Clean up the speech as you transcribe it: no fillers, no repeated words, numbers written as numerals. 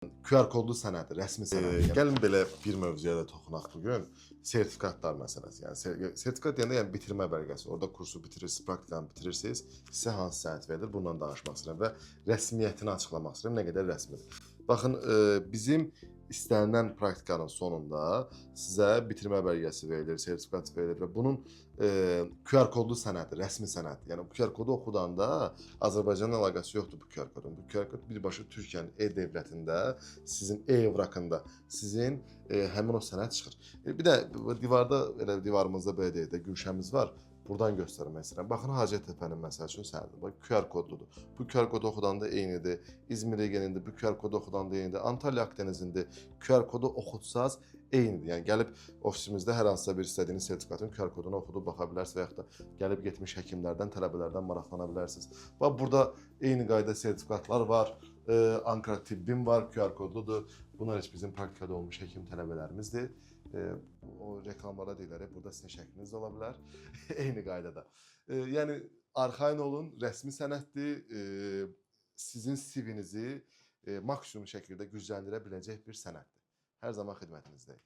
QR kodlu sənəd, rəsmi sənəd. Gəlin belə bir mövzuya da toxunaq bugün. Sertifikatlar məsələsi. Yəni sertifikat deyəndə yəni bitirmə bəlgəsi. Orada kursu bitirirsiniz, praktikanı bitirirsiniz. Sizə hansı sənəd verilir? Bundan danışmaq istəyirəm və rəsmiyyətini açıqlamaq istəyirəm. Nə qədər rəsmidir? Baxın, bizim istənilən praktikanın sonunda sizə bitirmə bəlgəsi verilir, sertifikat verilir və bunun QR kodlu sənədi, rəsmi sənəd. Yəni bu QR kodu oxudanda Azərbaycanla əlaqəsi yoxdur bu QR kodun. Bu QR kod birbaşa Türkiyənin e-Devlətində, sizin e-Evraqında sizin həmin o sənəd çıxır. Bir də divarda, elə divarımızda belə deyək də güşəmiz var. Buradan göstərmək istəyirəm. Baxın, Hacəttepe'nin məsəl üçün sənədi. Bax, QR kodludur. Bu QR kodu oxudanda eynidir. İzmir Ege'nindir. Bu QR kodu oxudanda eynidir. Antalya Akdeniz'indir. QR kodu oxutsaz eynidir. Yəni gəlib ofisimizdə hər hansısa bir istədiyiniz sertifikatın QR kodunu oxudub baxa bilərsiniz və yaxud da gəlib getmiş həkimlərdən, tələbələrdən maraqlana bilərsiniz. Bax, burada eyni qayda sertifikatlar var. Ankara Tibbin var, QR kodludur. Bunlar heç bizim praktikada olmuş həkim tələbələrimizdir. O reklamlara deyirlər, burada sizin şəkliniz də ola bilər. Eyni qaydada. Yəni arxayın olun, rəsmi sənəddir. Sizin CV-nizi maksimum şəkildə gücləndirə biləcək bir sənəddir. Hər zaman xidmətinizdəyik.